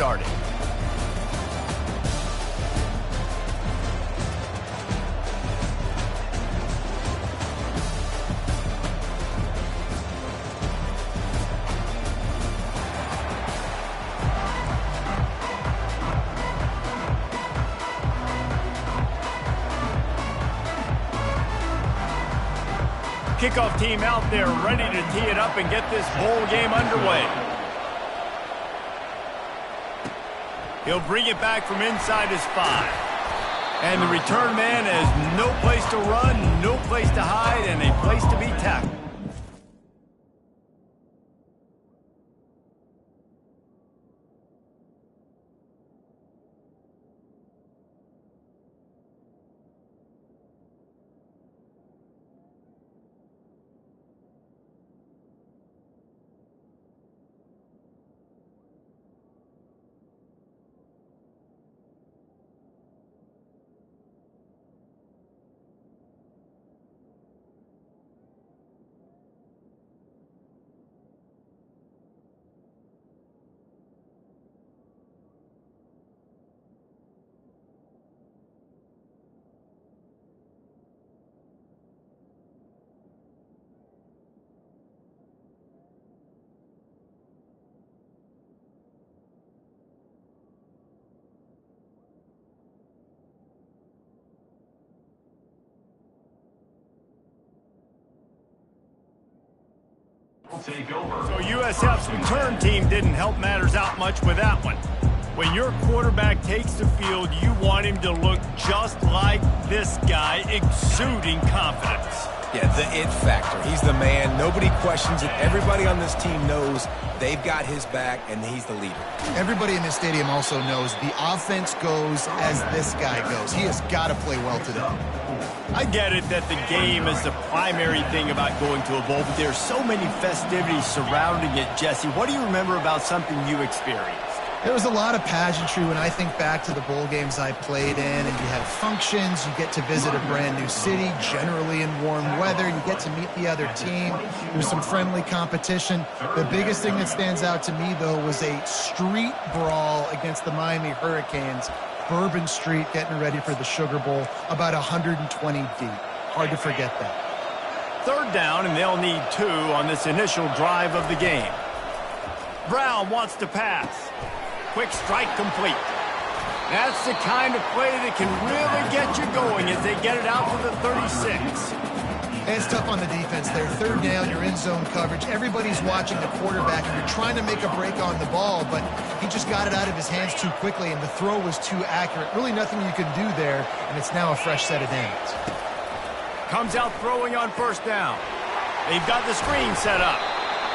started. Kickoff team out there ready to tee it up and get this bowl game underway. He'll bring it back from inside his 5. And the return man has no place to run, no place to hide, and a place to be tackled. So USF's return team didn't help matters out much with that one. When your quarterback takes the field, you want him to look just like this guy, exuding confidence. Yeah, the it factor. He's the man. Nobody questions it. Everybody on this team knows they've got his back, and he's the leader. Everybody in this stadium also knows the offense goes as this guy goes. He has got to play well today. I get it that the game is the primary thing about going to a bowl, but there's so many festivities surrounding it, Jesse. What do you remember about something you experienced? There was a lot of pageantry when I think back to the bowl games I played in, and you have functions, you get to visit a brand new city, generally in warm weather, you get to meet the other team, there's some friendly competition. The biggest thing that stands out to me, though, was a street brawl against the Miami Hurricanes, Bourbon Street, getting ready for the Sugar Bowl, about 120 deep. Hard to forget that. Third down, and they'll need 2 on this initial drive of the game. Brown wants to pass. Quick strike complete. That's the kind of play that can really get you going as they get it out to the 36. It's tough on the defense there. Third down, you're in zone coverage. Everybody's watching the quarterback, and you're trying to make a break on the ball, but he just got it out of his hands too quickly, and the throw was too accurate. Really nothing you can do there, and it's now a fresh set of downs. Comes out throwing on first down. They've got the screen set up.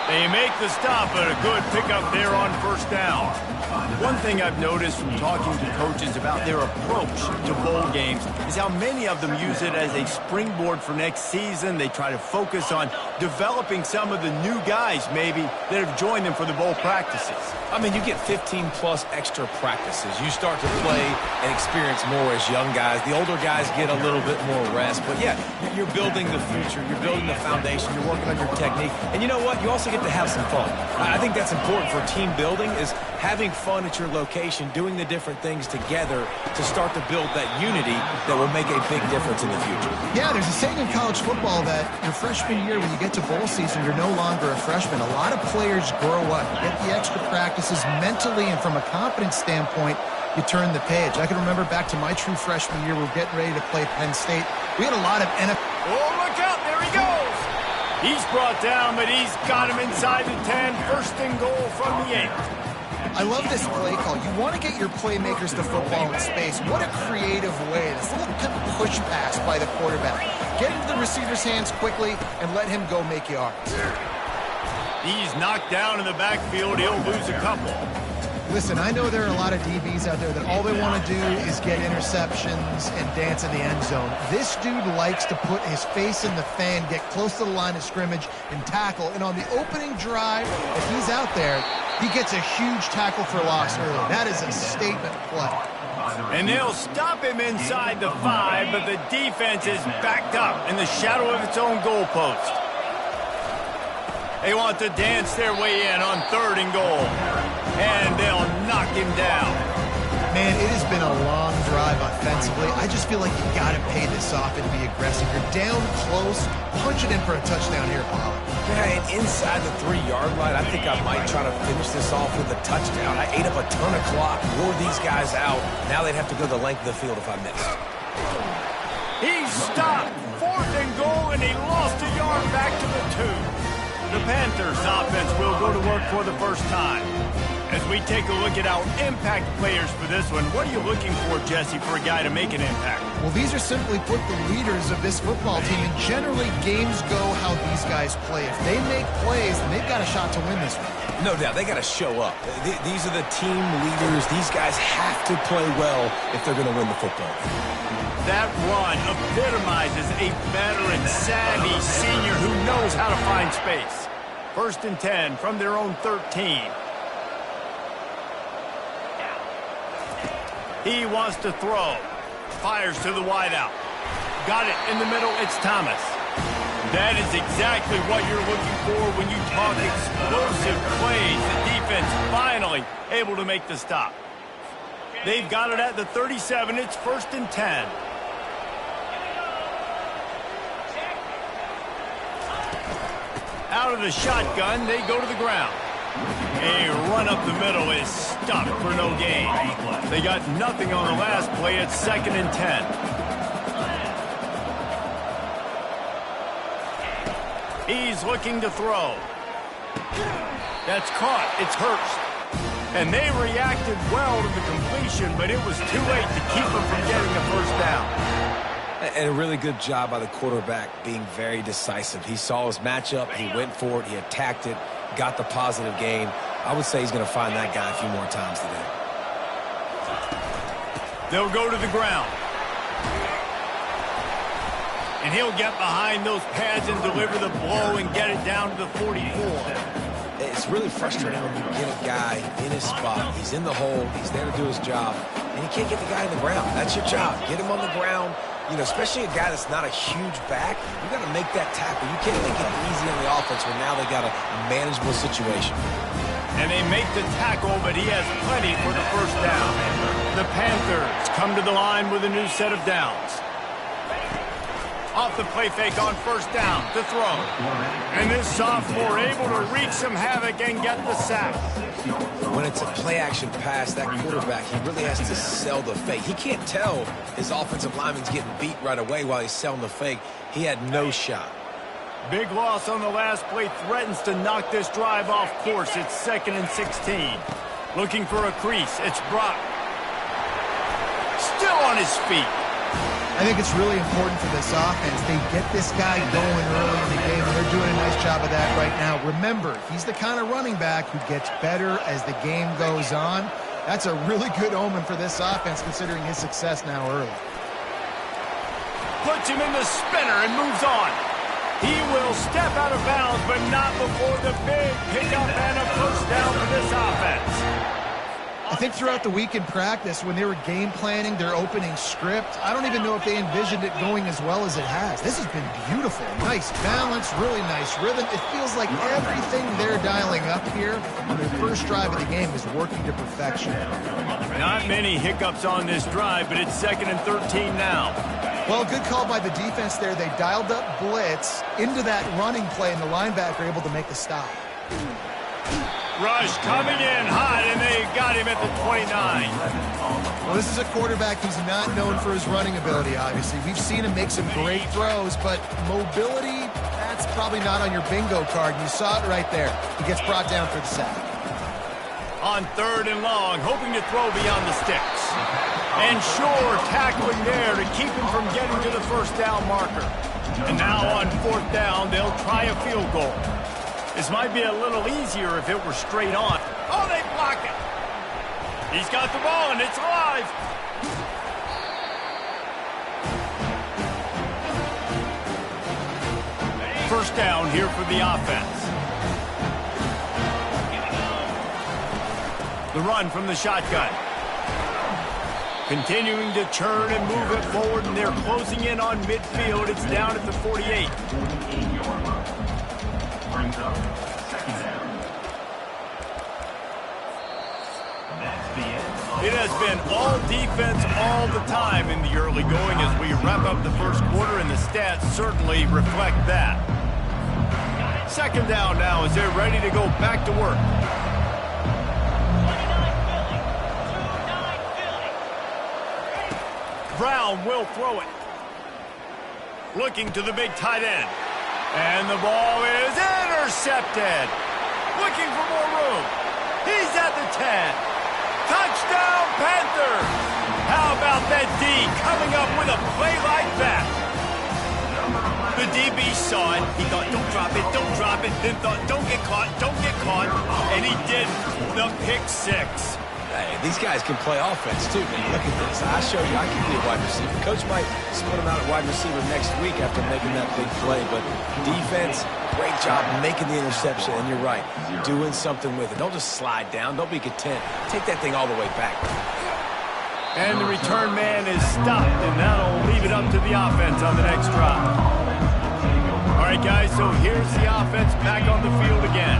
They make the stop, but a good pickup there on first down. One thing I've noticed from talking to coaches about their approach to bowl games is how many of them use it as a springboard for next season. They try to focus on developing some of the new guys, maybe, that have joined them for the bowl practices. I mean, you get 15-plus extra practices. You start to play and experience more as young guys. The older guys get a little bit more rest. But, yeah, you're building the future. You're building the foundation. You're working on your technique. And you know what? You also get to have some fun. I think that's important for team building, is having fun at your location, doing the different things together to start to build that unity that will make a big difference in the future. Yeah, there's a saying in college football that your freshman year, when you get to bowl season, you're no longer a freshman. A lot of players grow up, get the extra practices mentally, and from a confidence standpoint, you turn the page. I can remember back to my true freshman year, we were getting ready to play Penn State. We had a lot of NFL. Oh, look out, there he goes. He's brought down, but he's got him inside the 10. First and goal from the 8. I love this play call. You want to get your playmakers to football in space. What a creative way. This little push pass by the quarterback. Get into the receiver's hands quickly and let him go make yards. He's knocked down in the backfield. He'll lose a couple. Listen, I know there are a lot of DBs out there that all they want to do is get interceptions and dance in the end zone. This dude likes to put his face in the fan, get close to the line of scrimmage, and tackle. And on the opening drive, if he's out there, he gets a huge tackle for loss early. That is a statement play. And they'll stop him inside the 5, but the defense is backed up in the shadow of its own goalpost. They want to dance their way in on 3rd and goal. And they'll knock him down. Man, it has been a long drive offensively. I just feel like you got to pay this off and be aggressive. You're down close. Punch it in for a touchdown here, Paul. Yeah, and inside the 3-yard line, I think I might try to finish this off with a touchdown. I ate up a ton of clock, wore these guys out. Now they'd have to go the length of the field if I missed. He's stopped. 4th and goal, and he lost a yard back to the 2. The Panthers offense will go to work for the first time. As we take a look at our impact players for this one, what are you looking for, Jesse, for a guy to make an impact? Well, these are simply put the leaders of this football team, and generally games go how these guys play. If they make plays, then they've got a shot to win this one. No doubt, they got to show up. These are the team leaders. These guys have to play well if they're going to win the football. That run epitomizes a veteran, savvy senior who knows how to find space. 1st and 10 from their own 13. He wants to throw. Fires to the wideout. Got it in the middle. It's Thomas. That is exactly what you're looking for when you talk explosive plays. The defense finally able to make the stop. They've got it at the 37. It's 1st and 10. Out of the shotgun, they go to the ground. A run up the middle is stopped for no gain. They got nothing on the last play. It's 2nd and 10. He's looking to throw. That's caught. It's Hurst. And they reacted well to the completion, but it was too late to keep them from getting the first down. And a really good job by the quarterback being very decisive. He saw his matchup. He went for it. He attacked it. Got the positive gain. I would say he's going to find that guy a few more times today. They'll go to the ground. And he'll get behind those pads and deliver the blow and get it down to the 44. It's really frustrating when you get a guy in his spot. He's in the hole. He's there to do his job. And you can't get the guy in the ground. That's your job. Get him on the ground. You know, especially a guy that's not a huge back, you got to make that tackle. You can't make it easy on the offense when now they got a manageable situation. And they make the tackle, but he has plenty for the first down. The Panthers come to the line with a new set of downs. Off the play fake on 1st down to throw. And this sophomore able to wreak some havoc and get the sack. When it's a play-action pass, that quarterback, he really has to sell the fake. He can't tell his offensive lineman's getting beat right away while he's selling the fake. He had no shot. Big loss on the last play threatens to knock this drive off course. It's 2nd and 16. Looking for a crease. It's Brock. Still on his feet. I think it's really important for this offense. They get this guy going early in the game, and they're doing a nice job of that right now. Remember, he's the kind of running back who gets better as the game goes on. That's a really good omen for this offense, considering his success now early. Puts him in the spinner and moves on. He will step out of bounds, but not before the big pickup and a first down for this offense. I think throughout the week in practice, when they were game planning their opening script, I don't even know if they envisioned it going as well as it has. This has been beautiful. Nice balance, really nice rhythm. It feels like everything they're dialing up here on their first drive of the game is working to perfection. Not many hiccups on this drive, but it's 2nd and 13 now. Well, good call by the defense there. They dialed up blitz into that running play, and the linebacker able to make the stop. Rush coming in hot, and they got him at the 29. Well, this is a quarterback who's not known for his running ability, obviously. We've seen him make some great throws, but mobility, that's probably not on your bingo card. You saw it right there. He gets brought down for the sack. On 3rd and long, hoping to throw beyond the sticks. And sure, tackling there to keep him from getting to the first down marker. And now on 4th down, they'll try a field goal. This might be a little easier if it were straight on. Oh, they block it. He's got the ball, and it's alive. First down here for the offense. The run from the shotgun. Continuing to churn and move it forward, and they're closing in on midfield. It's down at the 48. It has been all defense all the time in the early going as we wrap up the first quarter, and the stats certainly reflect that. Second down now as they're ready to go back to work. Brown will throw it. Looking to the big tight end. And the ball is intercepted. Looking for more room. He's at the 10. Touchdown, Panthers! How about that D coming up with a play like that? The DB saw it. He thought, don't drop it, don't drop it. Then thought, don't get caught, don't get caught. And he did the pick six. Hey, these guys can play offense, too, man. Look at this. I showed you I can be a wide receiver. Coach might split him out at wide receiver next week after making that big play. But defense, great job making the interception. And you're right, doing something with it. Don't just slide down. Don't be content. Take that thing all the way back. And the return man is stopped, and that'll leave it up to the offense on the next drive. All right, guys, so here's the offense back on the field again.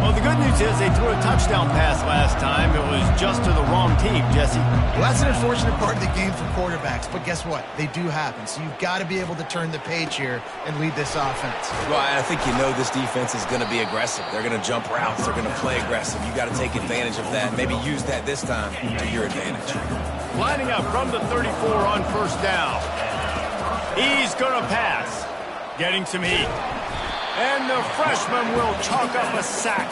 Well, the good news is they threw a touchdown pass last time. It was just to the wrong team, Jesse. Well, that's an unfortunate part of the game for quarterbacks, but guess what? They do happen. So you've got to be able to turn the page here and lead this offense. Well, I think you know this defense is going to be aggressive. They're going to jump routes. They're going to play aggressive. You got to take advantage of that. Maybe use that this time to your advantage. Lining up from the 34 on first down. He's going to pass. Getting some heat. And the freshman will chalk up a sack.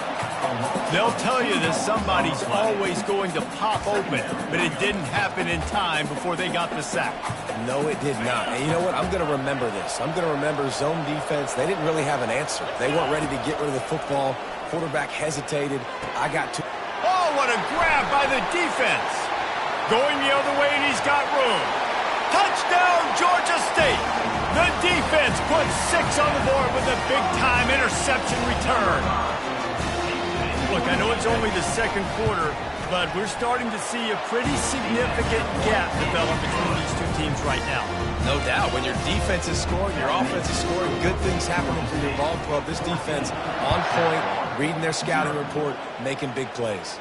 They'll tell you that somebody's always going to pop open, but it didn't happen in time before they got the sack. No, it did not. And you know what? I'm going to remember this. I'm going to remember zone defense. They didn't really have an answer. They weren't ready to get rid of the football. Quarterback hesitated. I got to... Oh, what a grab by the defense. Going the other way, and he's got room. Touchdown, Georgia State. The defense puts 6 on the board with a big-time interception return. Look, I know it's only the second quarter, but we're starting to see a pretty significant gap develop between these two teams right now. No doubt. When your defense is scoring, your offense is scoring, good things happening for your ball club. This defense on point, reading their scouting report, making big plays.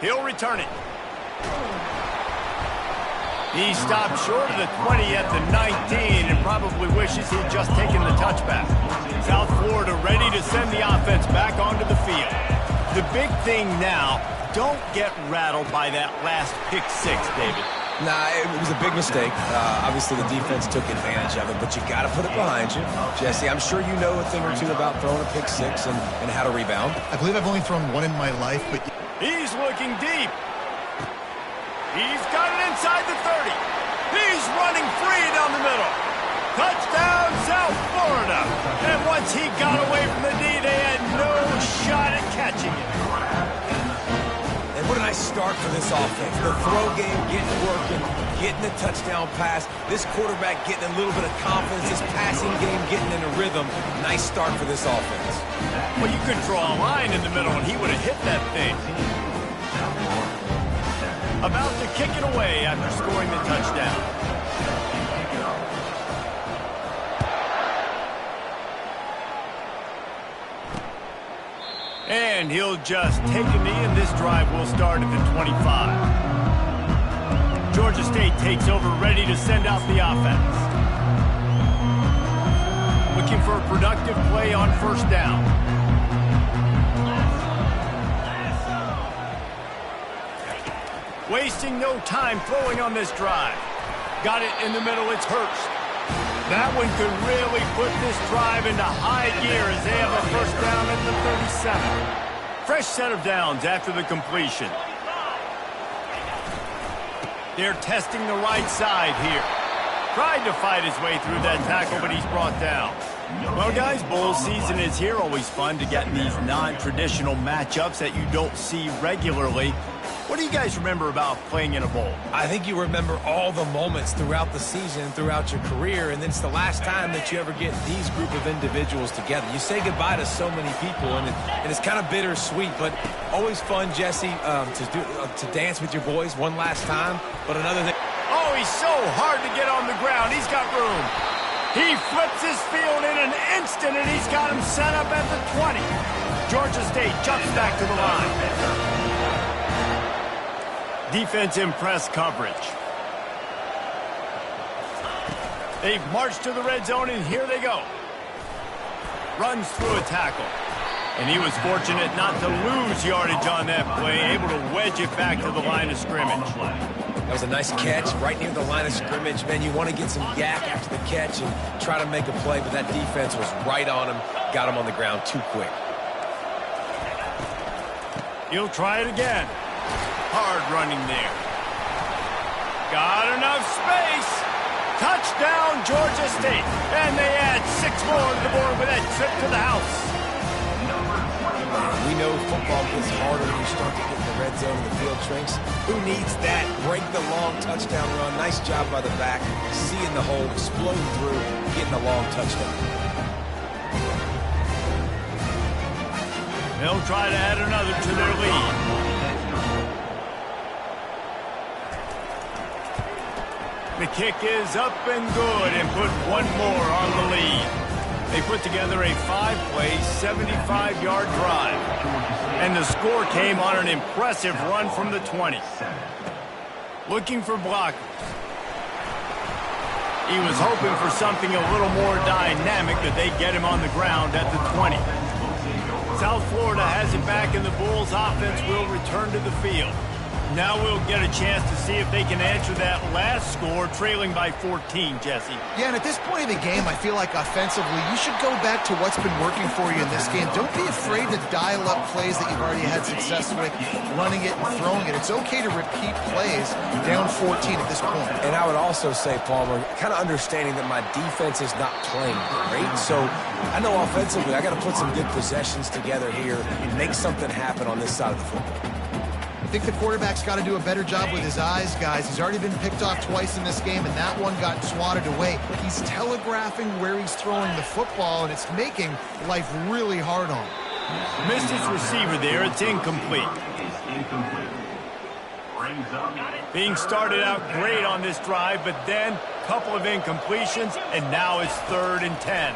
He'll return it. He stopped short of the 20 at the 19 and probably wishes he'd just taken the touchback. South Florida ready to send the offense back onto the field. The big thing now, don't get rattled by that last pick six, David. Nah, it was a big mistake. Obviously, the defense took advantage of it, but you got to put it behind you. Jesse, I'm sure you know a thing or two about throwing a pick six and how to rebound. I believe I've only thrown one in my life, but... He's looking deep. He's got it inside the 30. He's running free down the middle. Touchdown, South Florida. And once he got away from the D, they had no shot at catching it. And what a nice start for this offense. The throw game getting working, getting the touchdown pass. This quarterback getting a little bit of confidence. This passing game getting in a rhythm. Nice start for this offense. Well, you could draw a line in the middle, and he would have hit that thing. About to kick it away after scoring the touchdown. And he'll just take a knee, and this drive will start at the 25. Georgia State takes over, ready to send out the offense. Looking for a productive play on first down. Wasting no time throwing on this drive. Got it in the middle, it's Hurst. That one could really put this drive into high gear as they have a first down at the 37. Fresh set of downs after the completion. They're testing the right side here. Tried to fight his way through that tackle, but he's brought down. Well, guys, bowl season is here. Always fun to get in these non-traditional matchups that you don't see regularly. What do you guys remember about playing in a bowl? I think you remember all the moments throughout the season, throughout your career, and it's the last time that you ever get these group of individuals together. You say goodbye to so many people, and it's kind of bittersweet, but always fun, Jesse, to dance with your boys one last time. But another thing... Oh, he's so hard to get on the ground. He's got room. He flips his field in an instant, and he's got him set up at the 20. Georgia State jumps back to the line. Defense in press coverage. They've marched to the red zone, and here they go. Runs through a tackle. And he was fortunate not to lose yardage on that play, able to wedge it back to the line of scrimmage. That was a nice catch right near the line of scrimmage. Man, you want to get some yak after the catch and try to make a play, but that defense was right on him, got him on the ground too quick. He'll try it again. Hard running there. Got enough space. Touchdown, Georgia State. And they add 6 more to the board with that trip to the house. We know football gets harder when you start to get in the red zone and the field shrinks. Who needs that? Break the long touchdown run. Nice job by the back. Seeing the hole, exploding through, getting a long touchdown. They'll try to add another to their lead. The kick is up and good and put one more on the lead. They put together a 5-play, 75-yard drive. And the score came on an impressive run from the 20. Looking for blockers. He was hoping for something a little more dynamic that they get him on the ground at the 20. South Florida has it back, and the Bulls offense will return to the field. Now we'll get a chance to see if they can answer that last score, trailing by 14, Jesse. Yeah, and at this point of the game, I feel like offensively, you should go back to what's been working for you in this game. Don't be afraid to dial up plays that you've already had success with, running it and throwing it. It's okay to repeat plays down 14 at this point. And I would also say, Palmer, kind of understanding that my defense is not playing great, so I know offensively I got to put some good possessions together here and make something happen on this side of the football. I think the quarterback's got to do a better job with his eyes, guys. He's already been picked off twice in this game, and that one got swatted away. He's telegraphing where he's throwing the football, and it's making life really hard on him. Missed his receiver there. It's incomplete. Being started out great on this drive, but then a couple of incompletions, and now it's 3rd and 10.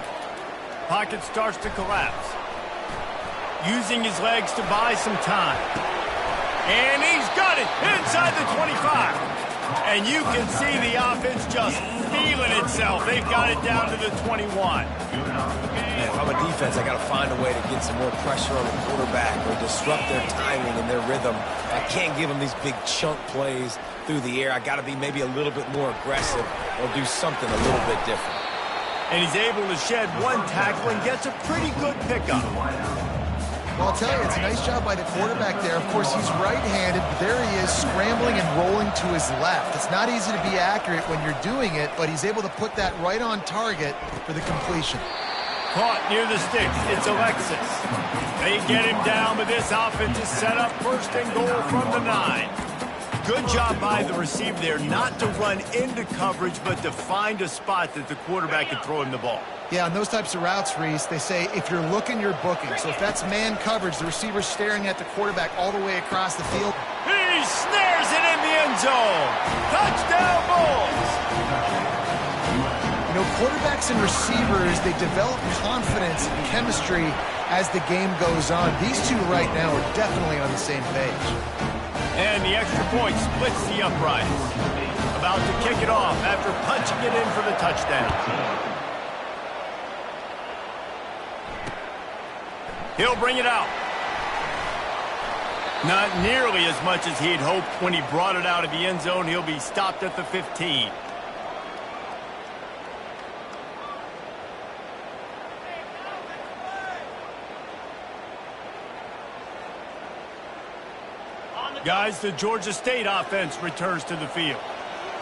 Pocket starts to collapse. Using his legs to buy some time. And he's got it inside the 25. And you can see the offense just feeling itself. They've got it down to the 21. Man, if I'm a defense, I got to find a way to get some more pressure on the quarterback or disrupt their timing and their rhythm. I can't give them these big chunk plays through the air. I got to be maybe a little bit more aggressive or do something a little bit different. And he's able to shed one tackle and gets a pretty good pickup. Well, I'll tell you, it's a nice job by the quarterback there. Of course, he's right-handed, but there he is scrambling and rolling to his left. It's not easy to be accurate when you're doing it, but he's able to put that right on target for the completion. Caught near the sticks. It's Alexis. They get him down, but this offense is set up 1st and goal from the 9. Good job by the receiver there not to run into coverage, but to find a spot that the quarterback can throw him the ball. Yeah, on those types of routes, Reese, they say if you're looking, you're booking. So if that's man coverage, the receiver's staring at the quarterback all the way across the field. He snares it in the end zone. Touchdown, Bulls! You know, quarterbacks and receivers, they develop confidence and chemistry as the game goes on. These two right now are definitely on the same page. And the extra point splits the uprights. About to kick it off after punching it in for the touchdown. He'll bring it out. Not nearly as much as he'd hoped when he brought it out of the end zone. He'll be stopped at the 15. Guys, the Georgia State offense returns to the field.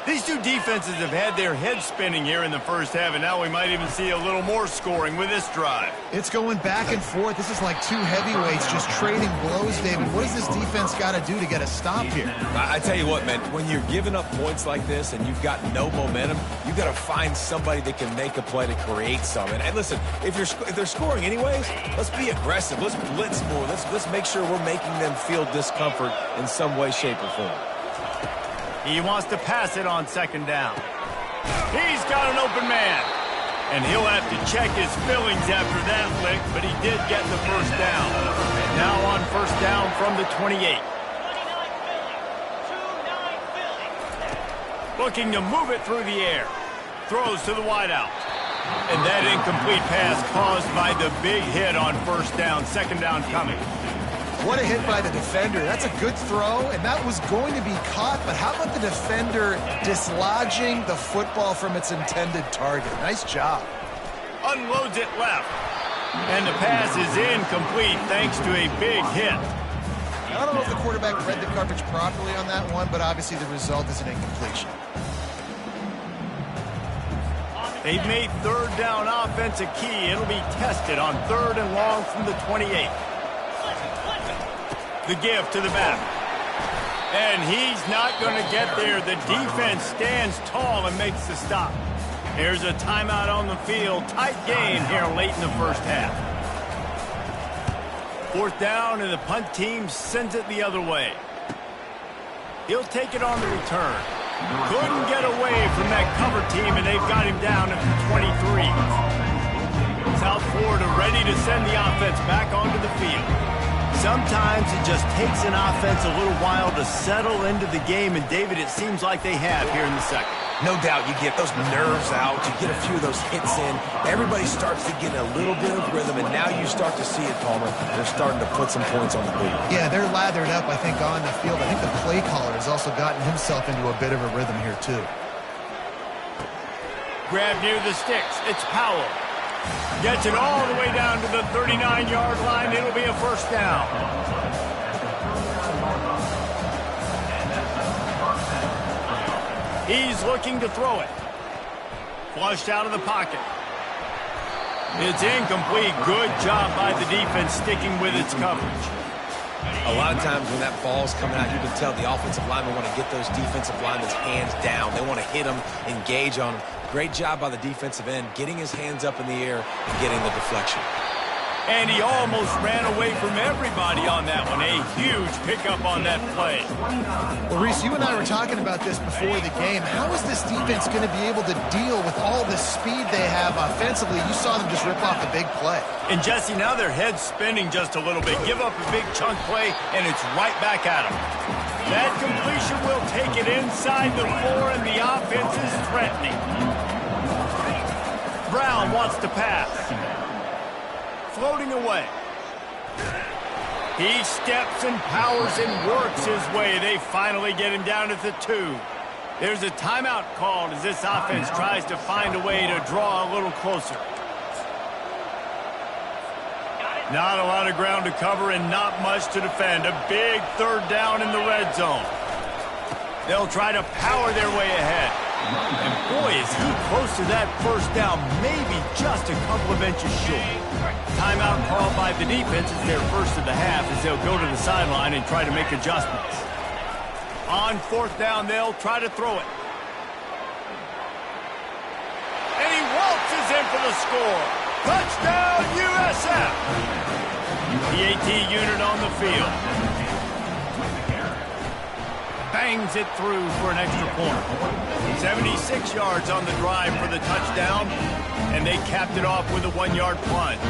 These two defenses have had their heads spinning here in the first half, and now we might even see a little more scoring with this drive. It's going back and forth. This is like two heavyweights just trading blows, David. What does this defense got to do to get a stop here? I tell you what, man, when you're giving up points like this and you've got no momentum, you've got to find somebody that can make a play to create some. And listen, if they're scoring anyways, let's be aggressive. Let's blitz more. Let's make sure we're making them feel discomfort in some way, shape, or form. He wants to pass it on 2nd down. He's got an open man. And he'll have to check his fillings after that lick, but he did get the 1st down. And now on 1st down from the 28. Looking to move it through the air. Throws to the wideout. And that incomplete pass caused by the big hit on first down. Second down coming. What a hit by the defender. That's a good throw, and that was going to be caught, but how about the defender dislodging the football from its intended target? Nice job. Unloads it left. And the pass is incomplete thanks to a big hit. Now, I don't know if the quarterback read the coverage properly on that one, but obviously the result is an incompletion. They've made third down offense a key. It'll be tested on 3rd and long from the 28. The give to the back. And he's not going to get there. The defense stands tall and makes the stop. Here's a timeout on the field. Tight game here late in the first half. 4th down, and the punt team sends it the other way. He'll take it on the return. Couldn't get away from that cover team, and they've got him down at the 23. South Florida ready to send the offense back onto the field. Sometimes it just takes an offense a little while to settle into the game, and David, it seems like they have here in the second. No doubt you get those nerves out, you get a few of those hits in, everybody starts to get a little bit of rhythm, and now you start to see it, Palmer. They're starting to put some points on the board. Yeah, they're lathered up, I think, on the field. I think the play caller has also gotten himself into a bit of a rhythm here, too. Grab near the sticks. It's Powell. Gets it all the way down to the 39-yard line. It'll be a first down. He's looking to throw it. Flushed out of the pocket. It's incomplete. Good job by the defense sticking with its coverage. A lot of times when that ball's coming out, you can tell the offensive linemen want to get those defensive linemen's hands down. They want to hit them, engage on them. Great job by the defensive end, getting his hands up in the air and getting the deflection. And he almost ran away from everybody on that one. A huge pickup on that play. Well, Reese, you and I were talking about this before the game. How is this defense going to be able to deal with all the speed they have offensively? You saw them just rip off a big play. And, Jesse, now their head's spinning just a little bit. Give up a big chunk play, and it's right back at them. That completion will take it inside the 4, and the offense is threatening. Brown wants to pass. Floating away. He steps and powers and works his way. They finally get him down at the 2. There's a timeout called as this offense tries to find a way to draw a little closer. Not a lot of ground to cover and not much to defend. A big 3rd down in the red zone. They'll try to power their way ahead. And boy, is he close to that first down, maybe just a couple of inches short. Timeout called by the defense. It's their first of the half as they'll go to the sideline and try to make adjustments. On 4th down, they'll try to throw it. And he waltzes in for the score. Touchdown, USF! The AT unit on the field. Bangs it through for an extra point. 76 yards on the drive for the touchdown, and they capped it off with a 1-yard plunge.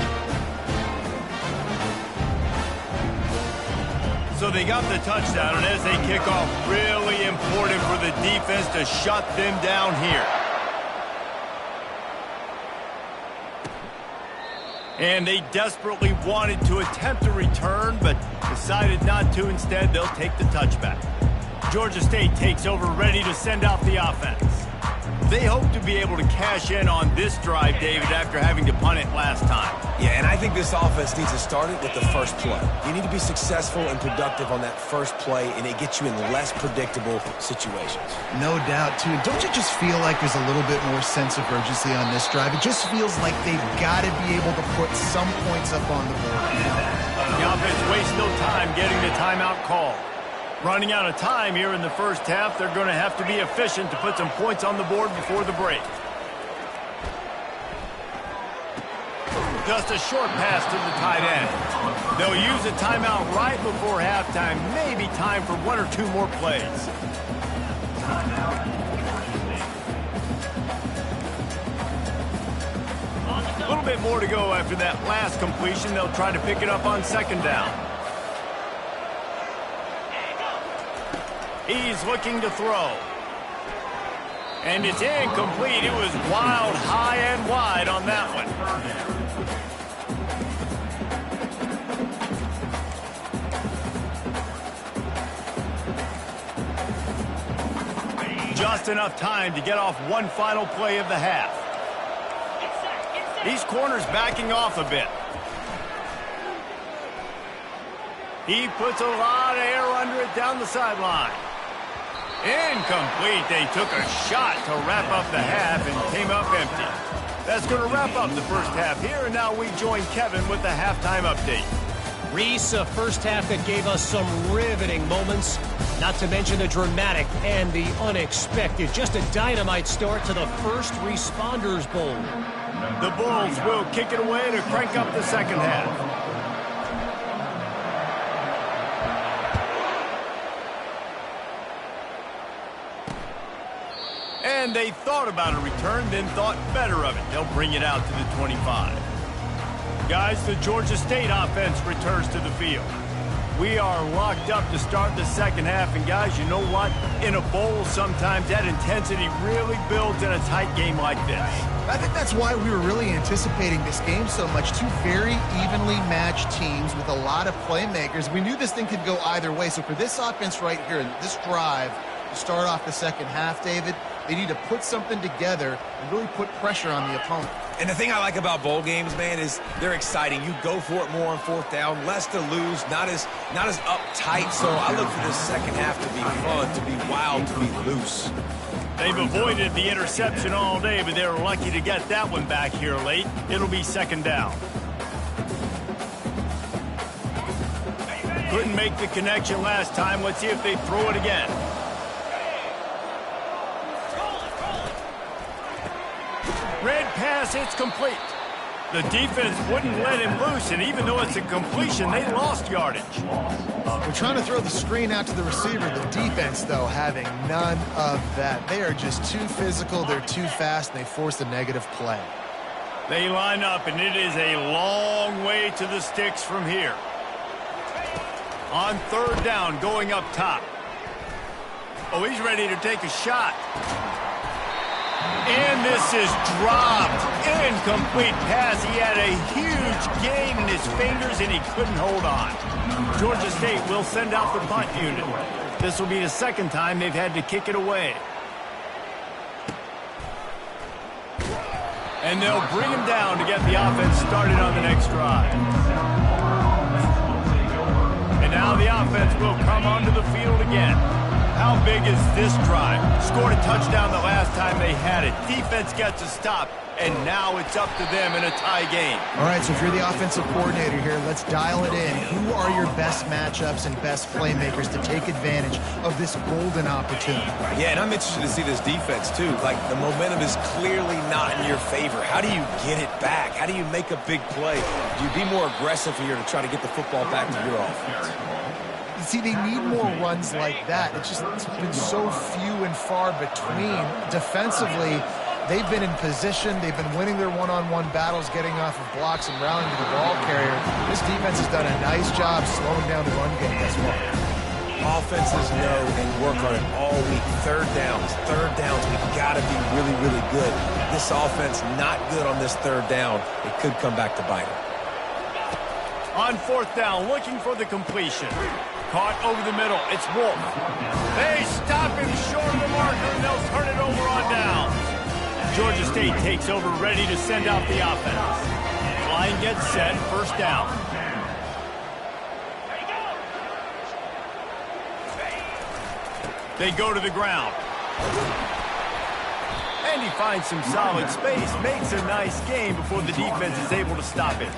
So they got the touchdown, and as they kick off, really important for the defense to shut them down here. And they desperately wanted to attempt a return, but decided not to. Instead, they'll take the touchback. Georgia State takes over, ready to send out the offense. They hope to be able to cash in on this drive, David, after having to punt it last time. Yeah, and I think this offense needs to start it with the first play. You need to be successful and productive on that first play, and it gets you in less predictable situations. No doubt, too. Don't you just feel like there's a little bit more sense of urgency on this drive? It just feels like they've got to be able to put some points up on the board. The offense wastes no time getting the timeout call. Running out of time here in the first half, they're going to have to be efficient to put some points on the board before the break. Just a short pass to the tight end. They'll use a timeout right before halftime. Maybe time for 1 or 2 more plays. A little bit more to go after that last completion. They'll try to pick it up on 2nd down. He's looking to throw. And it's incomplete. It was wild, high and wide on that one. Just enough time to get off one final play of the half. These corners backing off a bit. He puts a lot of air under it down the sideline. Incomplete. They took a shot to wrap up the half and came up empty. That's going to wrap up the first half here, and now we join Kevin with the halftime update. Reese, a first half that gave us some riveting moments, not to mention the dramatic and the unexpected. Just a dynamite start to the first Responders Bowl. The Bulls will kick it away to crank up the second half. And they thought about a return, then thought better of it. They'll bring it out to the 25. Guys, the Georgia State offense returns to the field. We are locked up to start the second half. And, guys, you know what? In a bowl, sometimes that intensity really builds in a tight game like this. I think that's why we were really anticipating this game so much. Two very evenly matched teams with a lot of playmakers. We knew this thing could go either way. So for this offense right here, this drive to start off the second half, David, they need to put something together and really put pressure on the opponent. And the thing I like about bowl games, man, is they're exciting. You go for it more on fourth down, less to lose, not as uptight. So I look for this second half to be fun, to be wild, to be loose. They've avoided the interception all day, but they're lucky to get that one back here late. It'll be second down. Couldn't make the connection last time. Let's see if they throw it again. Red pass, it's complete. The defense wouldn't let him loose, and even though it's a completion, they lost yardage. They're trying to throw the screen out to the receiver. The defense, though, having none of that. They are just too physical, they're too fast, and they force a negative play. They line up, and it is a long way to the sticks from here. On third down, going up top. Oh, he's ready to take a shot. And this is dropped. Incomplete pass. He had a huge gain in his fingers, and he couldn't hold on. Georgia State will send out the punt unit. This will be the second time they've had to kick it away. And they'll bring him down to get the offense started on the next drive. And now the offense will come onto the field again. How big is this drive? Scored a touchdown the last time they had it. Defense gets a stop, and now it's up to them in a tie game. All right, so if you're the offensive coordinator here, let's dial it in. Who are your best matchups and best playmakers to take advantage of this golden opportunity? Yeah, and I'm interested to see this defense, too. Like, the momentum is clearly not in your favor. How do you get it back? How do you make a big play? Do you be more aggressive here to try to get the football back to your offense? See, they need more runs like that. It's been so few and far between. Defensively, they've been in position. They've been winning their one-on-one battles, getting off of blocks and rallying to the ball carrier. This defense has done a nice job slowing down the run game as well. Offenses know and work on it all week. Third downs, we've got to be really, really good. This offense not good on this third down. It could come back to bite them. On fourth down, looking for the completion. Caught over the middle. It's Wolf. They stop him short of the marker, and they'll turn it over on downs. Georgia State takes over, ready to send out the offense. Line gets set, first down. They go to the ground. And he finds some solid space, makes a nice game before the defense is able to stop it.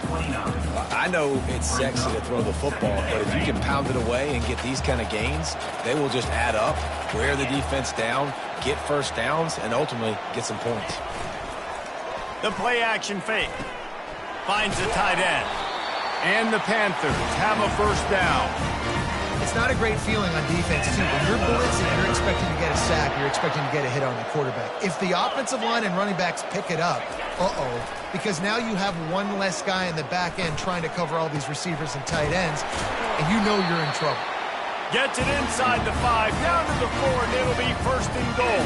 I know it's sexy to throw the football, but if you can pound it away and get these kind of gains, they will just add up, wear the defense down, get first downs, and ultimately get some points. The play-action fake. Finds the tight end. And the Panthers have a first down. It's not a great feeling on defense, too. When you're blitzing, you're expecting to get a sack. You're expecting to get a hit on the quarterback. If the offensive line and running backs pick it up, because now you have one less guy in the back end trying to cover all these receivers and tight ends, and you know you're in trouble. Gets it inside the 5, down to the 4, and it'll be first and goal.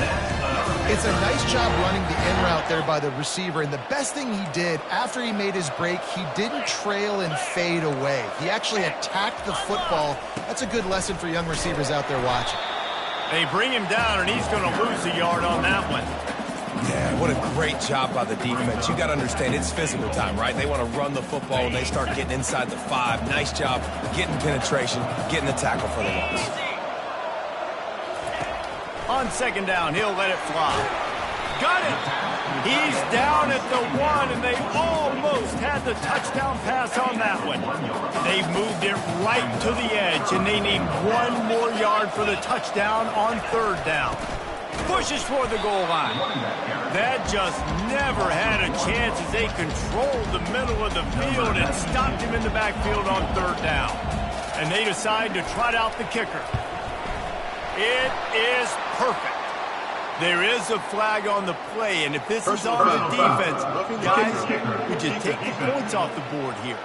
It's a nice job running the in route there by the receiver, and the best thing he did after he made his break, he didn't trail and fade away. He actually attacked the football. That's a good lesson for young receivers out there watching. They bring him down, and he's going to lose a yard on that one. Yeah, what a great job by the defense. You got to understand, it's physical time, right? They want to run the football, and they start getting inside the 5. Nice job getting penetration, getting the tackle for the loss. On second down, he'll let it fly. Got it! He's down at the 1, and they almost had the touchdown pass on that one. They've moved it right to the edge, and they need 1 more yard for the touchdown on third down. Pushes for the goal line. That just never had a chance as they controlled the middle of the field and stopped him in the backfield on third down. And they decide to trot out the kicker. It is perfect. There is a flag on the play, and if this is on the defense, guys, would you take the points off the board here?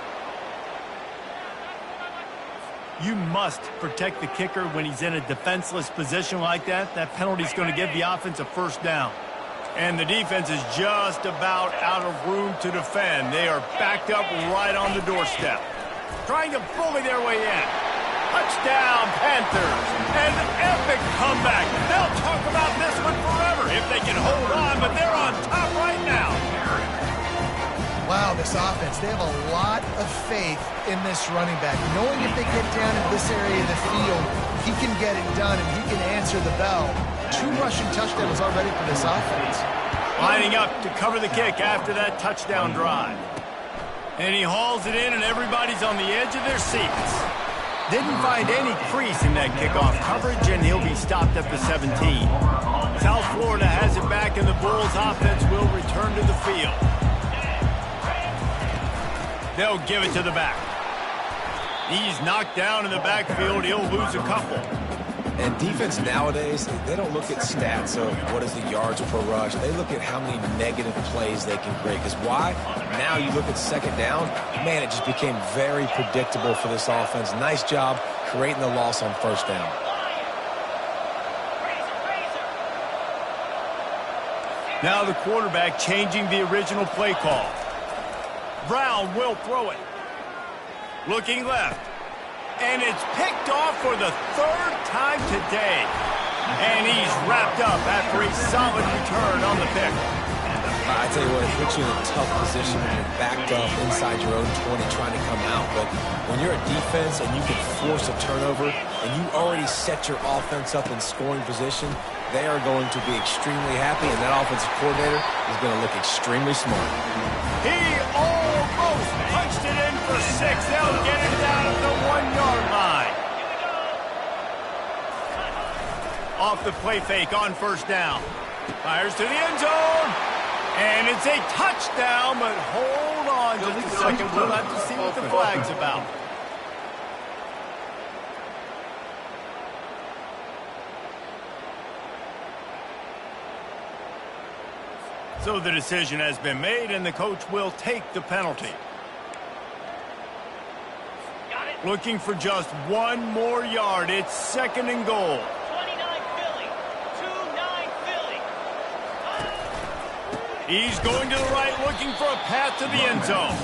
You must protect the kicker when he's in a defenseless position like that. That penalty is going to give the offense a first down. And the defense is just about out of room to defend. They are backed up right on the doorstep, trying to bully their way in. Touchdown, Panthers. An epic comeback. They'll talk about this one forever if they can hold on, but they're on top right now. Wow, this offense, they have a lot of faith in this running back. Knowing if they get down in this area of the field, he can get it done and he can answer the bell. 2 rushing touchdowns already for this offense. Lining up to cover the kick after that touchdown drive. And he hauls it in, and everybody's on the edge of their seats. Didn't find any crease in that kickoff coverage, and he'll be stopped at the 17. South Florida has it back, and the Bulls offense will return to the field. They'll give it to the back. He's knocked down in the backfield. He'll lose a couple. And defense nowadays, they don't look at stats of what is the yards per rush. They look at how many negative plays they can create. Because why? Now you look at second down, man, it just became very predictable for this offense. Nice job creating the loss on first down. Now the quarterback changing the original play call. Brown will throw it. Looking left. And it's picked off for the 3rd time today. And he's wrapped up after a solid return on the pick. I tell you what, it puts you in a tough position when you're backed up inside your own 20 trying to come out. But when you're a defense and you can force a turnover and you already set your offense up in scoring position, they are going to be extremely happy, and that offensive coordinator is going to look extremely smart. He almost punched it in for 6. They'll get it down at the 1-yard line. Off the play fake on first down. Fires to the end zone. And it's a touchdown, but hold on just a second. We'll have to see what the flag's about. So the decision has been made, and the coach will take the penalty. Looking for just 1 more yard. It's 2nd and goal. 29 Philly. 2-9 Philly. He's going to the right, looking for a path to the end zone.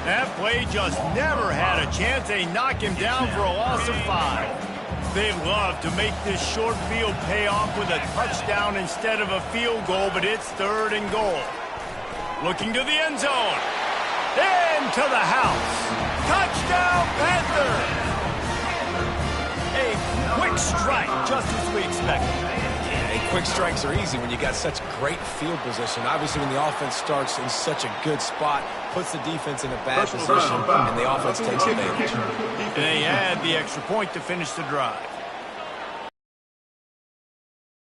That play just never had a chance. They knock him down for a loss of 5. They'd love to make this short field pay off with a touchdown instead of a field goal, but it's 3rd and goal. Looking to the end zone. Into the house. Touchdown, Panthers! A quick strike, just as we expected. Yeah, quick strikes are easy when you got such great field position. Obviously, when the offense starts in such a good spot, puts the defense in a bad position, and the offense takes advantage. And they add the extra point to finish the drive.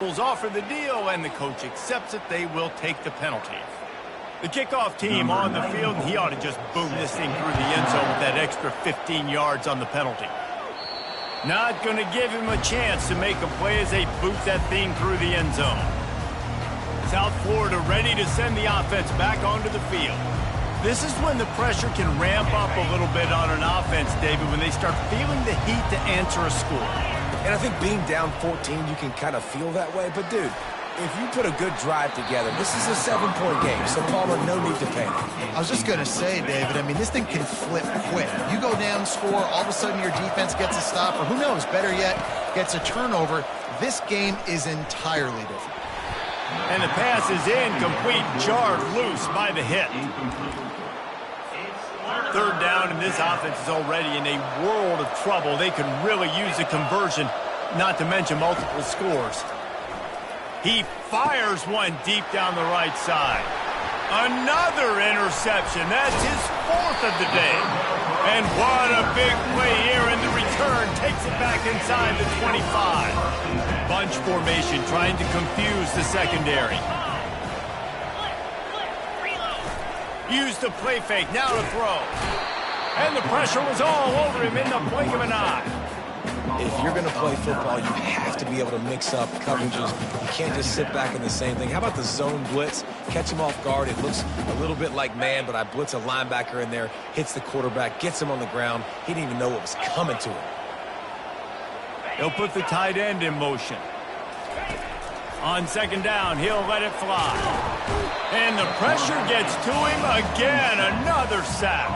Bulls offer the deal, and the coach accepts it. They will take the penalty. The kickoff team on the field, he ought to just boom this thing through the end zone with that extra 15 yards on the penalty. Not going to give him a chance to make a play as they boot that thing through the end zone. South Florida ready to send the offense back onto the field. This is when the pressure can ramp up a little bit on an offense, David, when they start feeling the heat to answer a score. And I think being down 14, you can kind of feel that way. But, dude, If you put a good drive together, this is a 7-point game, so Palmer, no need to panic. I was just going to say, David, I mean, this thing can flip quick. You go down, score, all of a sudden your defense gets a stop, or who knows, better yet, gets a turnover. This game is entirely different. And the pass is incomplete, jarred loose by the hit. Third down, and this offense is already in a world of trouble. They could really use a conversion, not to mention multiple scores. He fires one deep down the right side. Another interception. That's his fourth of the day. And what a big play here in the return. Takes it back inside the 25. Bunch formation trying to confuse the secondary. Use the play fake. Now to throw. And the pressure was all over him in the blink of an eye. If you're going to play football, you have to be able to mix up coverages. You can't just sit back in the same thing. How about the zone blitz? Catch him off guard. It looks a little bit like man, but I blitz a linebacker in there, hits the quarterback, gets him on the ground. He didn't even know what was coming to him. He'll put the tight end in motion. On second down, he'll let it fly. And the pressure gets to him again. Another sack.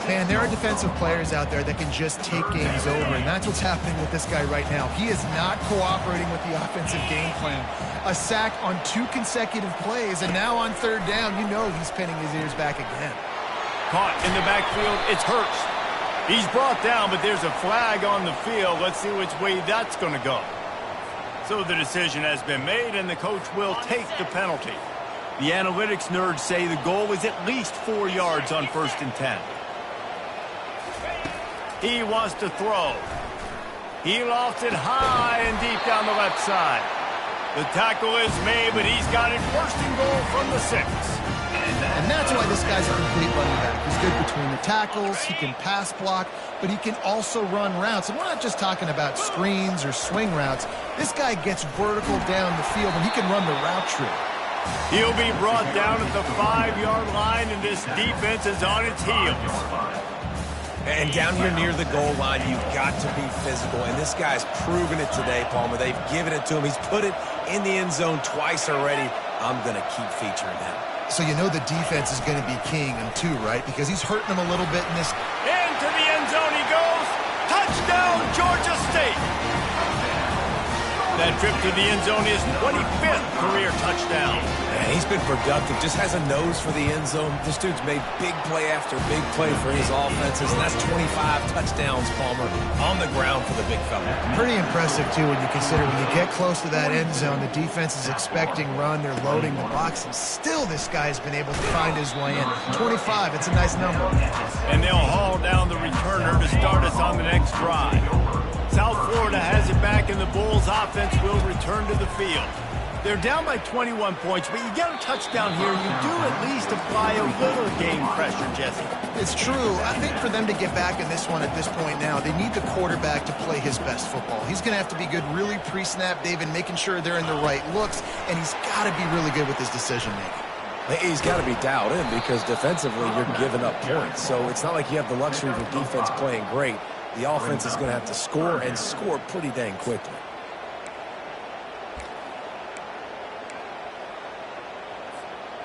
Man, there are defensive players out there that can just take games over, and that's what's happening with this guy right now. He is not cooperating with the offensive game plan. A sack on 2 consecutive plays, and now on third down, you know he's pinning his ears back again. Caught in the backfield, it's Hurst. He's brought down, but there's a flag on the field. Let's see which way that's going to go. So the decision has been made, and the coach will take the penalty. The analytics nerds say the goal is at least 4 yards on 1st and 10. He wants to throw. He lofts it high and deep down the left side. The tackle is made, but he's got it 1st and goal from the 6. And that's why this guy's a complete running back. He's good between the tackles, he can pass block, but he can also run routes. And we're not just talking about screens or swing routes. This guy gets vertical down the field, and he can run the route tree. He'll be brought down at the 5-yard line, and this defense is on its heels. And down here near the goal line, you've got to be physical. And this guy's proven it today, Palmer. They've given it to him. He's put it in the end zone twice already. I'm going to keep featuring him. So you know the defense is going to be keying him too, right? Because he's hurting him a little bit in this. Into the end zone he goes. Touchdown, Georgia State. That trip to the end zone is 25th career touchdown. And he's been productive, just has a nose for the end zone. This dude's made big play after big play for his offenses, and that's 25 touchdowns, Palmer, on the ground for the big fella. Pretty impressive, too, when you consider when you get close to that end zone, the defense is expecting run, they're loading the box, and still this guy's been able to find his way in. 25, it's a nice number. And they'll haul down the returner to start us on the next drive. South Florida has it back, and the Bulls offense will return to the field. They're down by 21 points, but you get a touchdown here, you do at least apply a little game pressure, Jesse. It's true. I think for them to get back in this one at this point now, they need the quarterback to play his best football. He's going to have to be good really pre-snap, David, making sure they're in the right looks, and he's got to be really good with his decision-making. He's got to be dialed in because defensively you're giving up points. So it's not like you have the luxury of your defense playing great. The offense is going to have to score and score pretty dang quickly.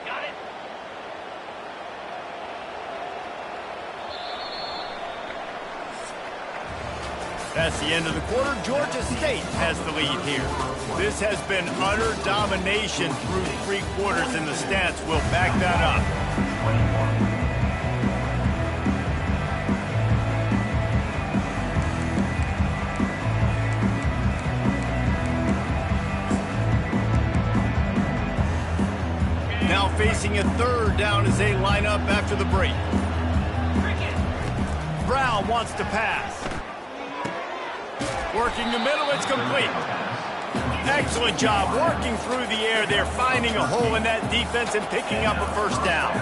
Got it. That's the end of the quarter. Georgia State has the lead here. This has been utter domination through 3 quarters, and the stats will back that up. Now facing a 3rd down as they line up after the break. Brown wants to pass. Working the middle, it's complete. Excellent job working through the air. They're finding a hole in that defense and picking up a 1st down.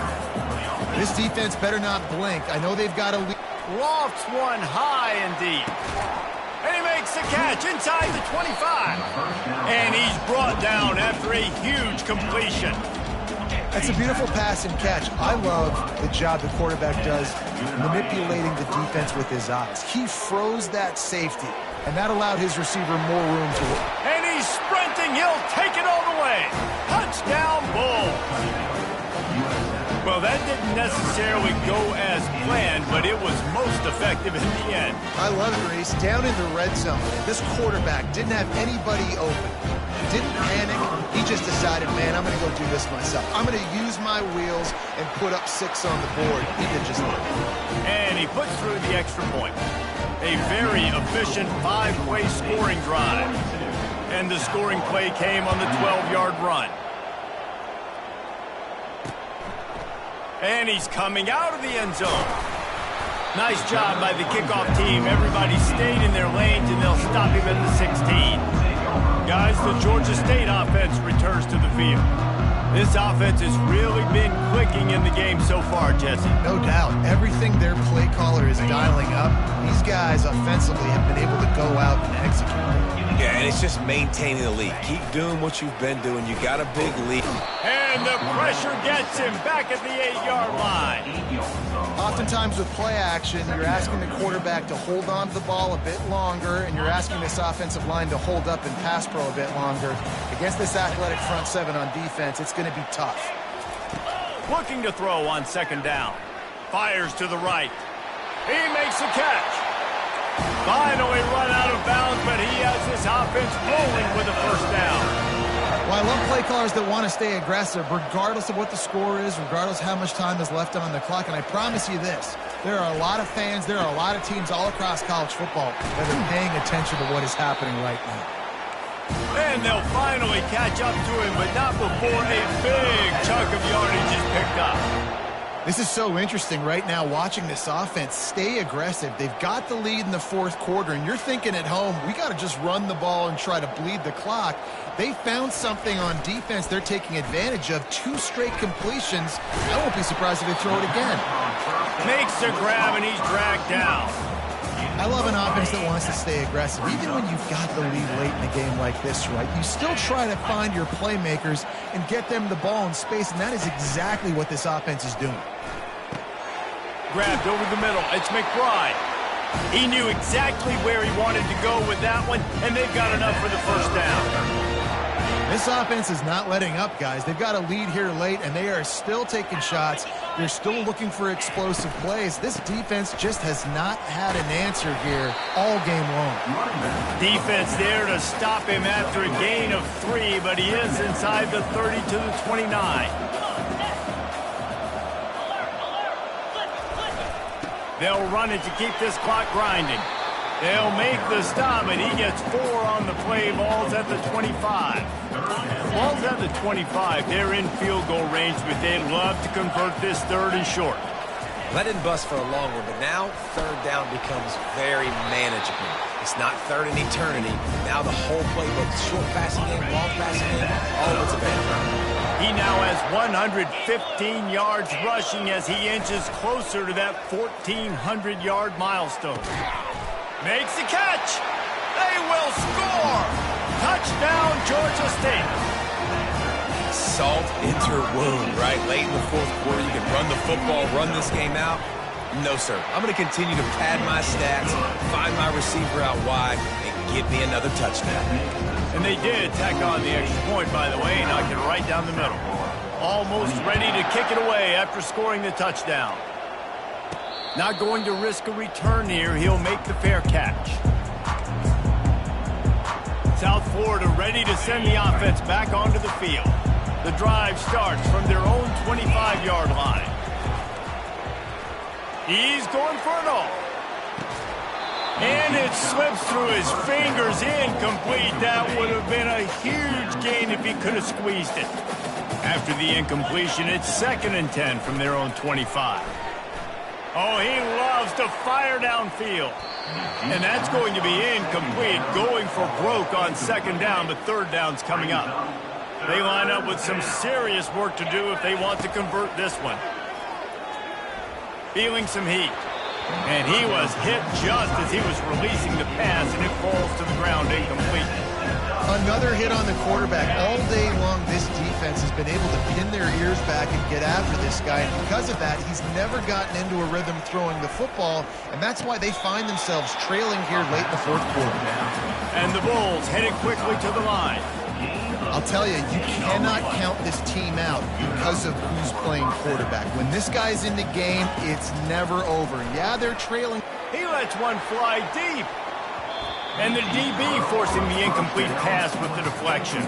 This defense better not blink. I know they've got a lead. Lofts one high and deep. And he makes the catch inside the 25. And he's brought down after a huge completion. That's a beautiful pass and catch. I love the job the quarterback does manipulating the defense with his eyes. He froze that safety, and that allowed his receiver more room to work. And he's sprinting. He'll take it all the away. Touchdown, Bulls. Well, that didn't necessarily go as planned, but it was most effective in the end. I love it, Reese. Down in the red zone, this quarterback didn't have anybody open. He didn't panic. He just decided, man, I'm going to go do this myself. I'm going to use my wheels and put up 6 on the board. He did just that. And he puts through the extra point. A very efficient 5-play scoring drive. And the scoring play came on the 12-yard run. And he's coming out of the end zone. Nice job by the kickoff team. Everybody stayed in their lanes, and they'll stop him at the 16. Guys, the Georgia State offense returns to the field. This offense has really been clicking in the game so far, Jesse. No doubt. Everything their play caller is dialing up, these guys offensively have been able to go out and execute. Yeah, and it's just maintaining the lead. Keep doing what you've been doing. You got a big lead. And the pressure gets him back at the 8-yard line. Oftentimes with play action, you're asking the quarterback to hold on to the ball a bit longer, and you're asking this offensive line to hold up and pass pro a bit longer. Against this athletic front 7 on defense, it's going to be tough. Looking to throw on 2nd down. Fires to the right. He makes a catch. Finally run out of bounds, but he has this offense rolling with a 1st down. Well, I love play callers that want to stay aggressive, regardless of what the score is, regardless how much time is left on the clock. And I promise you this, there are a lot of fans, there are a lot of teams all across college football that are paying attention to what is happening right now. And they'll finally catch up to him, but not before a big chunk of yardage is picked up. This is so interesting right now, watching this offense stay aggressive. They've got the lead in the 4th quarter, and you're thinking at home, we got to just run the ball and try to bleed the clock. They found something on defense they're taking advantage of. 2 straight completions. I won't be surprised if they throw it again. Makes the grab, and he's dragged down. I love an offense that wants to stay aggressive. Even when you've got the lead late in a game like this, right, you still try to find your playmakers and get them the ball in space, and that is exactly what this offense is doing. Grabbed over the middle. It's McBride. He knew exactly where he wanted to go with that one, and they've got enough for the 1st down. This offense is not letting up, guys. They've got a lead here late, and they are still taking shots. They're still looking for explosive plays. This defense just has not had an answer here all game long. Defense there to stop him after a gain of 3, but he is inside the 30 to the 29. They'll run it to keep this clock grinding. They'll make the stop, and he gets 4 on the play. Ball's at the 25. Ball's at the 25. They're in field goal range, but they'd love to convert this 3rd and short. That didn't bust for a long one, but now 3rd down becomes very manageable. It's not 3rd in eternity. Now the whole playbook, short passing game, long passing game, all of it's available. He now has 115 yards rushing as he inches closer to that 1,400-yard milestone. Makes the catch. They will score. Touchdown, Georgia State. Salt into wound, right? Late in the 4th quarter, you can run the football, run this game out. No, sir. I'm going to continue to pad my stats, find my receiver out wide, and get me another touchdown. And they did tack on the extra point, by the way, knocked it right down the middle. Almost ready to kick it away after scoring the touchdown. Not going to risk a return here. He'll make the fair catch. South Florida ready to send the offense back onto the field. The drive starts from their own 25-yard line. He's going for it all. And it slips through his fingers, incomplete. That would have been a huge gain if he could have squeezed it. After the incompletion, it's 2nd and 10 from their own 25. Oh, he loves to fire downfield. And that's going to be incomplete, going for broke on 2nd down, but 3rd down's coming up. They line up with some serious work to do if they want to convert this one. Feeling some heat. And he was hit just as he was releasing the pass, and it falls to the ground incomplete. Another hit on the quarterback. All day long, this defense has been able to pin their ears back and get after this guy. And because of that, he's never gotten into a rhythm throwing the football, and that's why they find themselves trailing here late in the 4th quarter. And the Bulls headed quickly to the line. I'll tell you, you cannot count this team out because of who's playing quarterback. When this guy's in the game, it's never over. Yeah, they're trailing. He lets one fly deep. And the DB forcing the incomplete pass with the deflection.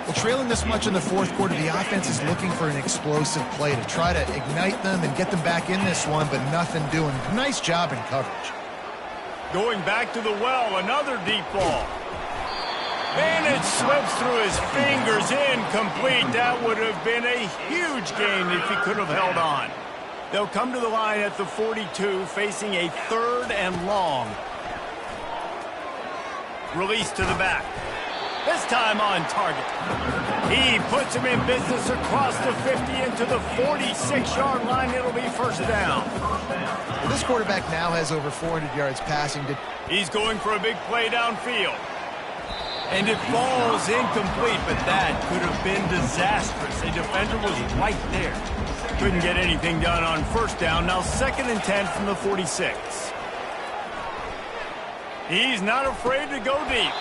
Well, trailing this much in the fourth quarter, the offense is looking for an explosive play to try to ignite them and get them back in this one, but nothing doing. Nice job in coverage. Going back to the well, another deep ball. And it slips through his fingers, incomplete. That would have been a huge gain if he could have held on. They'll come to the line at the 42, facing a 3rd and long. Release to the back. This time on target. He puts him in business across the 50 into the 46-yard line. It'll be first down. Well, this quarterback now has over 400 yards passing. He's going for a big play downfield. And it falls incomplete, but that could have been disastrous. A defender was right there. Couldn't get anything done on first down. Now 2nd and 10 from the 46. He's not afraid to go deep.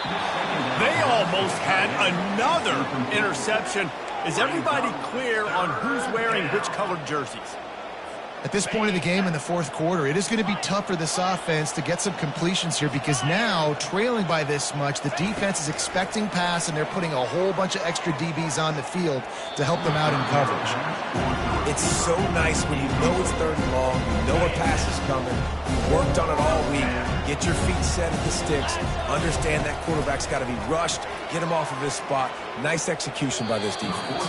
They almost had another interception. Is everybody clear on who's wearing which colored jerseys? At this point of the game in the fourth quarter, it is going to be tough for this offense to get some completions here because now, trailing by this much, the defense is expecting pass and they're putting a whole bunch of extra DBs on the field to help them out in coverage. It's so nice when you know it's 3rd and long, you know a pass is coming, you worked on it all week, get your feet set at the sticks, understand that quarterback's got to be rushed, get him off of his spot. Nice execution by this defense.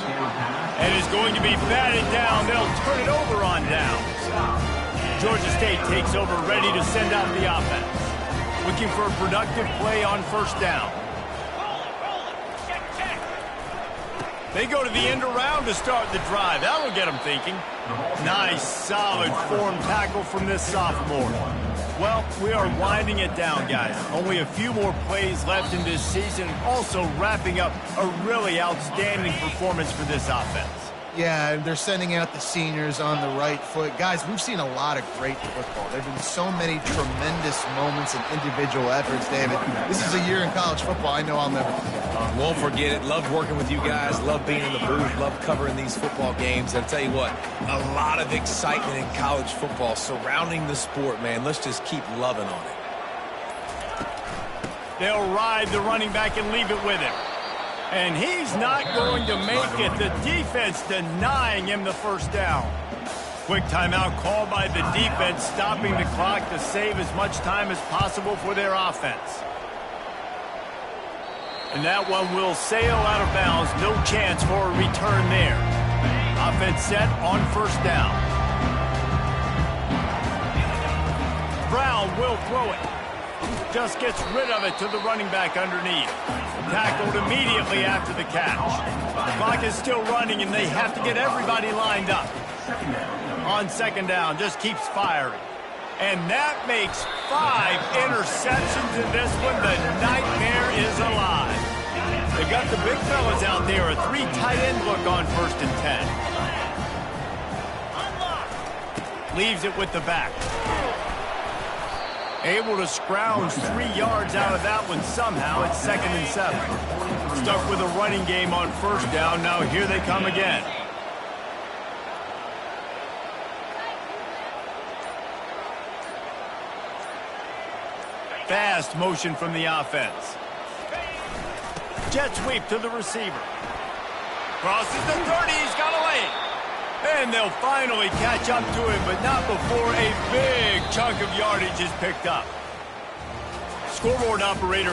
And it's going to be batted down. They'll turn it over on downs. Georgia State takes over, ready to send out the offense. Looking for a productive play on first down. They go to the end around to start the drive. That'll get them thinking. Nice, solid form tackle from this sophomore. Well, we are winding it down, guys. Only a few more plays left in this season. Also wrapping up a really outstanding performance for this offense. Yeah, and they're sending out the seniors on the right foot. Guys, we've seen a lot of great football. There have been so many tremendous moments and individual efforts, David. This is a year in college football I know I'll never forget. Won't forget it. Loved working with you guys. Loved being in the booth. Loved covering these football games. And I'll tell you what, a lot of excitement in college football surrounding the sport, man. Let's just keep loving on it. They'll ride the running back and leave it with him. And he's not going to make it. The defense denying him the first down. Quick timeout called by the defense, stopping the clock to save as much time as possible for their offense. And that one will sail out of bounds. No chance for a return there. Offense set on first down. Brown will throw it. Just gets rid of it to the running back underneath. Tackled immediately after the catch. The clock is still running, and they have to get everybody lined up. On second down, just keeps firing. And that makes 5 interceptions in this one. The nightmare is alive. They got the big fellas out there. A 3 tight end look on first and 10. Leaves it with the back. Able to scrounge 3 yards out of that one somehow. It's 2nd and 7. Stuck with a running game on first down. Now here they come again. Fast motion from the offense. Jet sweep to the receiver. Crosses the 30. He's got away. And they'll finally catch up to him, but not before a big chunk of yardage is picked up. Scoreboard operator